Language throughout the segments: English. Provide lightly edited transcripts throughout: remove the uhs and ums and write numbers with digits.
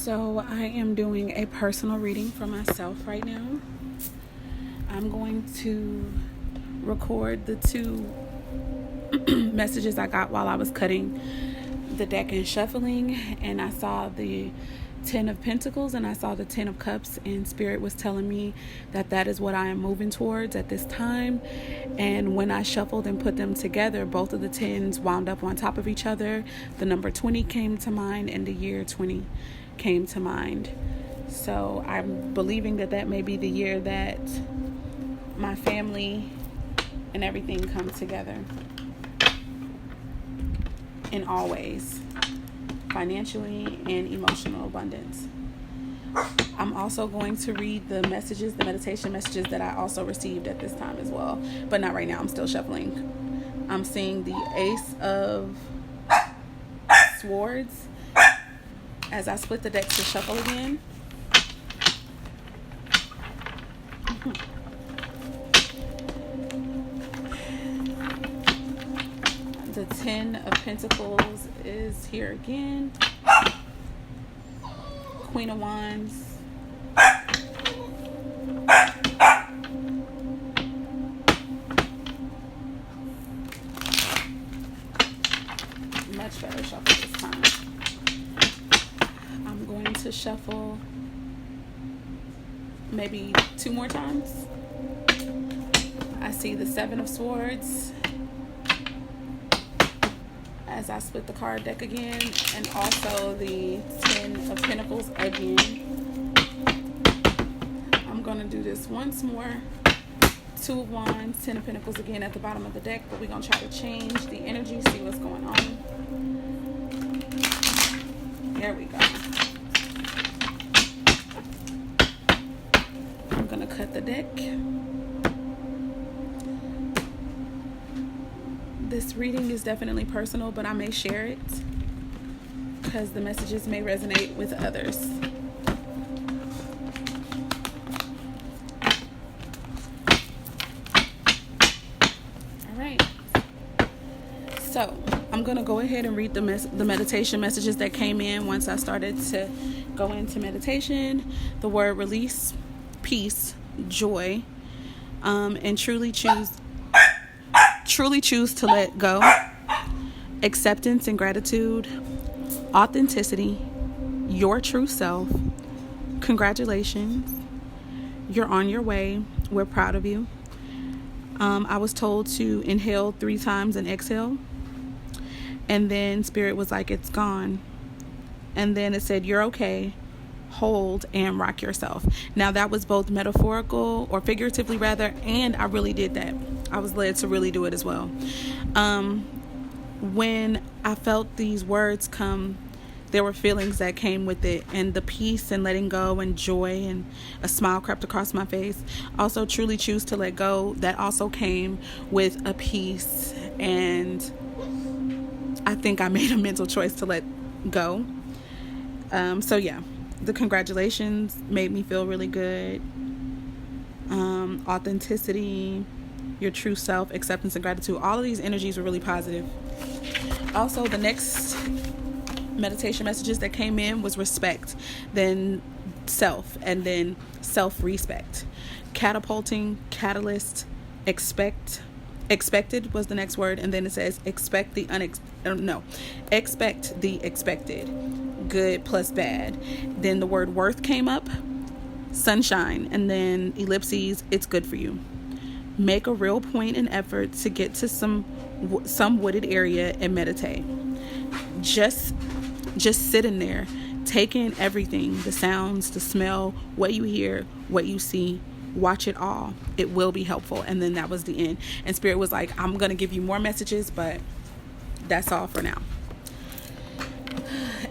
So I am doing a personal reading for myself right now. I'm going to record the two messages I got while I was cutting the deck and shuffling, and I saw the 10 of Pentacles and I saw the 10 of Cups, and Spirit was telling me that that is what I am moving towards at this time. And when I shuffled and put them together, both of the 10s wound up on top of each other. The number 20 came to mind and the year 20 came to mind. So I'm believing that that may be the year that my family and everything come together in all ways, financially and emotional abundance. I'm also going to read the messages, the meditation messages that I also received at this time as well, but not right now. I'm still shuffling. I'm seeing the Ace of Swords as I split the deck to shuffle again. The 10 of Pentacles is here again. Queen of Wands. Much better shuffle this time. I'm going to shuffle maybe 2 more times. I see the 7 of Swords as I split the card deck again, and also the 10 of Pentacles again. I'm going to do this once more. 2 of Wands, 10 of Pentacles again at the bottom of the deck, but we're going to try to change the energy, see what's going on. There we go. I'm going to cut the deck. This reading is definitely personal, but I may share it because the messages may resonate with others. All right. So I'm going to go ahead and read the meditation messages that came in once I started to go into meditation. The word release, peace, joy, and truly choose to let go, acceptance and gratitude, authenticity, your true self, congratulations, you're on your way, we're proud of you. I was told to inhale 3 times and exhale, and then Spirit was like, it's gone. And then it said, you're okay, hold and rock yourself. Now that was both metaphorical or figuratively rather, and I really did that. I was led to really do it as well. When I felt these words come, there were feelings that came with it, and the peace and letting go and joy and a smile crept across my face. Also, truly choose to let go. That also came with a peace, and I think I made a mental choice to let go. So yeah, the congratulations made me feel really good. Authenticity, your true self, acceptance and gratitude. All of these energies were really positive. Also, the next meditation messages that came in was respect, then self, and then self-respect. Catapulting, catalyst, expected was the next word, and then it says expect the expected, good plus bad. Then the word worth came up, sunshine, and then ellipses, it's good for you. Make a real point and effort to get to some wooded area and meditate. Just sit in there, take in everything, the sounds, the smell, what you hear, what you see, watch it all. It will be helpful. And then that was the end. And Spirit was like, I'm going to give you more messages, but that's all for now.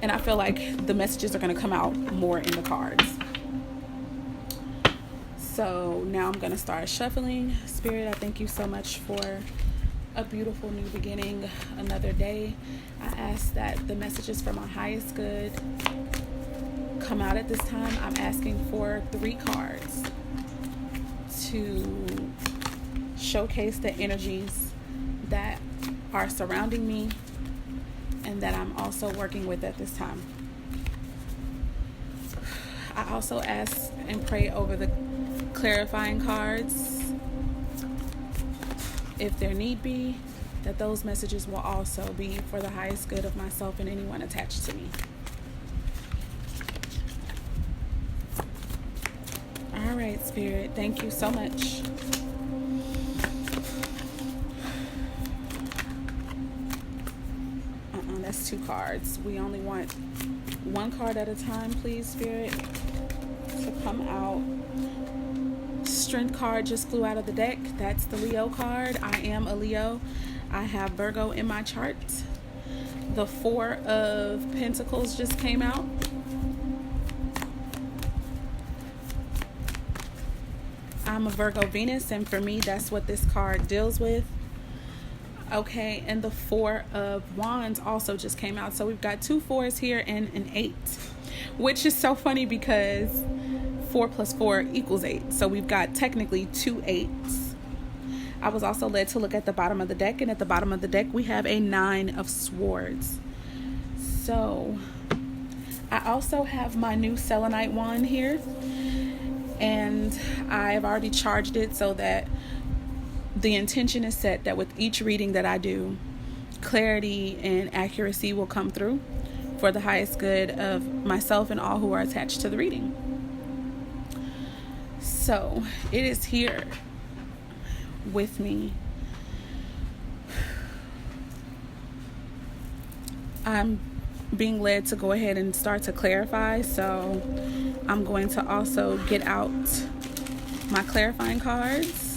And I feel like the messages are going to come out more in the cards. So now I'm going to start shuffling. Spirit, I thank you so much for a beautiful new beginning, another day. I ask that the messages for my highest good come out at this time. I'm asking for 3 cards to showcase the energies that are surrounding me and that I'm also working with at this time. I also ask and pray over the clarifying cards, if there need be, that those messages will also be for the highest good of myself and anyone attached to me. All right, Spirit, thank you so much. That's 2 cards. We only want 1 card at a time, please, Spirit, to come out. Strength card just flew out of the deck. That's the Leo card. I am a Leo. I have Virgo in my chart. The 4 of Pentacles just came out. I'm a Virgo Venus, and for me, that's what this card deals with. Okay, and the 4 of Wands also just came out. So we've got 2 4s here and an 8, which is so funny because 4 plus 4 equals 8. So we've got technically 2 8s. I was also led to look at the bottom of the deck, and at the bottom of the deck, we have a 9 of Swords. So I also have my new selenite wand here, and I've already charged it so that the intention is set that with each reading that I do, clarity and accuracy will come through for the highest good of myself and all who are attached to the reading. So it is here with me. I'm being led to go ahead and start to clarify, so I'm going to also get out my clarifying cards.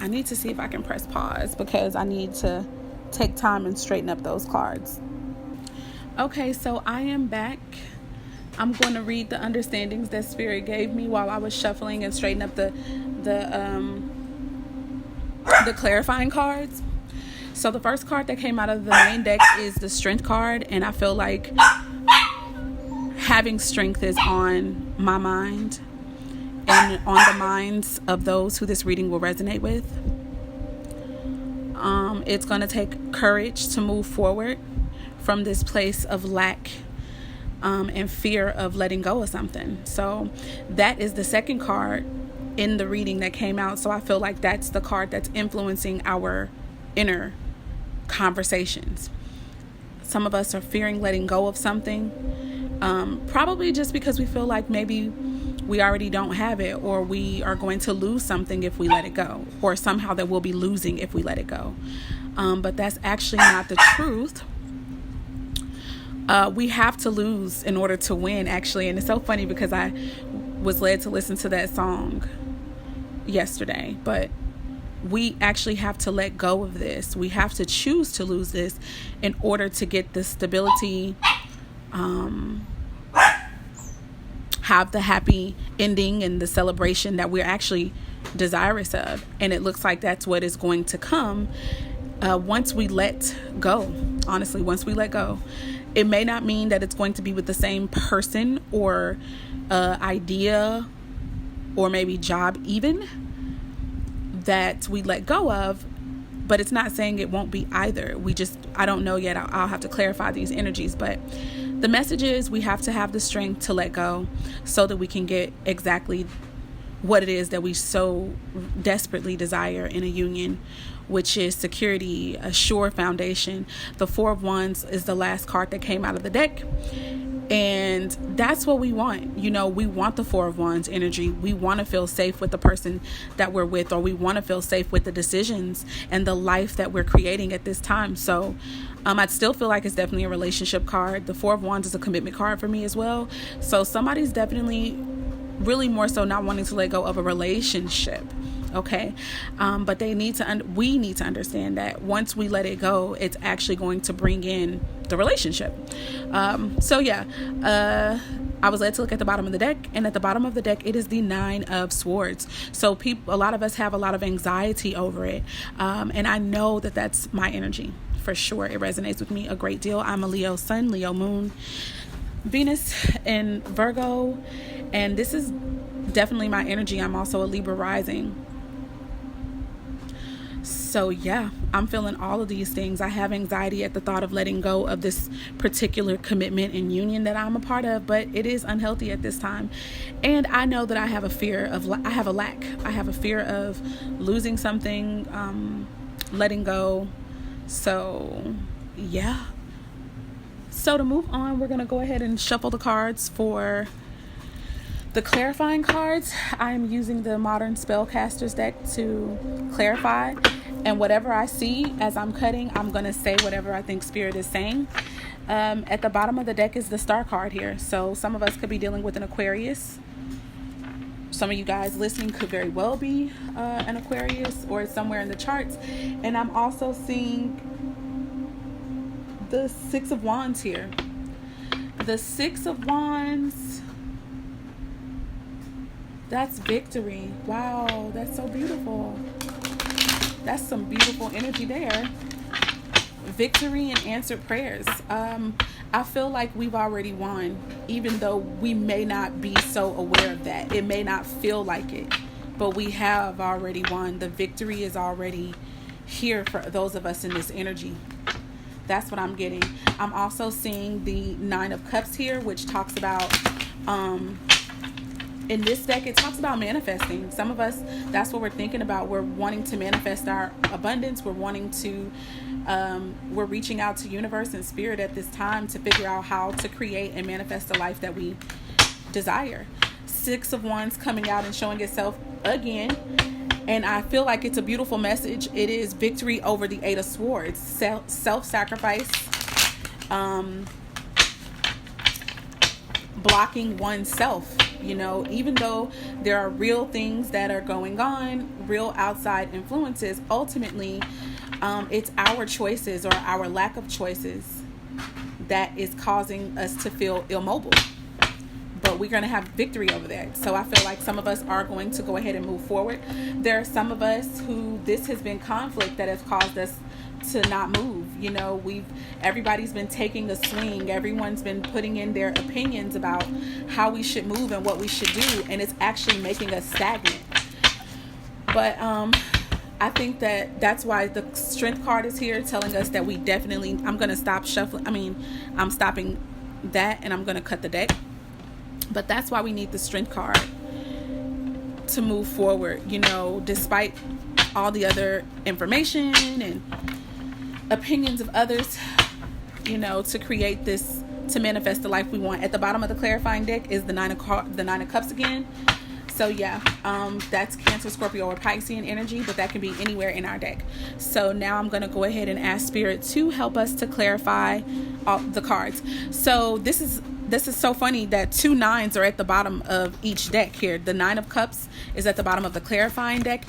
I need to see if I can press pause because I need to take time and straighten up those cards. Okay, so I am back. I'm going to read the understandings that Spirit gave me while I was shuffling and straightening up the clarifying cards. So the first card that came out of the main deck is the Strength card, and I feel like having strength is on my mind and on the minds of those who this reading will resonate with. It's going to take courage to move forward from this place of lack and fear of letting go of something. So that is the second card in the reading that came out. So I feel like that's the card that's influencing our inner conversations. Some of us are fearing letting go of something, probably just because we feel like maybe we already don't have it, or we are going to lose something if we let it go, or somehow that we'll be losing if we let it go. But that's actually not the truth. We have to lose in order to win, actually. And it's so funny because I was led to listen to that song yesterday, but we actually have to let go of this. We have to choose to lose this in order to get the stability, have the happy ending and the celebration that we're actually desirous of. And it looks like that's what is going to come once we let go. Honestly, once we let go. It may not mean that it's going to be with the same person or idea or maybe job even that we let go of, but it's not saying it won't be either. I don't know yet. I'll have to clarify these energies, but the message is we have to have the strength to let go so that we can get exactly what it is that we so desperately desire in a union, which is security, a sure foundation. The 4 of Wands is the last card that came out of the deck. And that's what we want. You know, we want the 4 of Wands energy. We want to feel safe with the person that we're with, or we want to feel safe with the decisions and the life that we're creating at this time. So I still feel like it's definitely a relationship card. The 4 of Wands is a commitment card for me as well. So somebody's definitely really more so not wanting to let go of a relationship. Okay. But we need to understand that once we let it go, it's actually going to bring in the relationship. I was led to look at the bottom of the deck, and at the bottom of the deck, it is the 9 of Swords. So a lot of us have a lot of anxiety over it. And I know that that's my energy for sure. It resonates with me a great deal. I'm a Leo sun, Leo moon, Venus in Virgo, and this is definitely my energy. I'm also a Libra rising. So yeah, I'm feeling all of these things. I have anxiety at the thought of letting go of this particular commitment and union that I'm a part of, but it is unhealthy at this time. And I know that I have a fear of, I have a lack. I have a fear of losing something, letting go. So yeah. So to move on, we're going to go ahead and shuffle the cards for the clarifying cards. I am using the Modern Spellcasters deck to clarify. And whatever I see as I'm cutting, I'm going to say whatever I think Spirit is saying. At the bottom of the deck is the Star card here. So some of us could be dealing with an Aquarius. Some of you guys listening could very well be an Aquarius or somewhere in the charts. And I'm also seeing the Six of Wands here. The Six of Wands, that's victory. Wow, that's so beautiful. That's some beautiful energy there. Victory and answered prayers. I feel like we've already won, even though we may not be so aware of that. It may not feel like it, but we have already won. The victory is already here for those of us in this energy. That's what I'm getting. I'm also seeing the Nine of Cups here, which talks about, in this deck, it talks about manifesting. Some of us, that's what we're thinking about. We're wanting to manifest our abundance. We're wanting to, we're reaching out to universe and spirit at this time to figure out how to create and manifest the life that we desire. Six of Wands coming out and showing itself again. And I feel like it's a beautiful message. It is victory over the Eight of Swords, self-sacrifice, blocking oneself. You know, even though there are real things that are going on, real outside influences, ultimately, it's our choices or our lack of choices that is causing us to feel immobile. But we're going to have victory over that. So I feel like some of us are going to go ahead and move forward. There are some of us who this has been conflict that has caused us to not move. You know, everybody's been taking a swing. Everyone's been putting in their opinions about how we should move and what we should do, and it's actually making us stagnant. But I think that's why the Strength card is here, telling us that we definitely, I'm going to stop shuffling. I'm stopping that, and I'm going to cut the deck. But that's why we need the Strength card to move forward, you know, despite all the other information and opinions of others, you know, to create this, to manifest the life we want. At the bottom of the clarifying deck is the Nine of Cups again. So yeah, that's Cancer, Scorpio, or Piscean energy, but that can be anywhere in our deck. So now I'm going to go ahead and ask Spirit to help us to clarify all the cards. So this is so funny that 2 nines are at the bottom of each deck here. The Nine of Cups is at the bottom of the clarifying deck,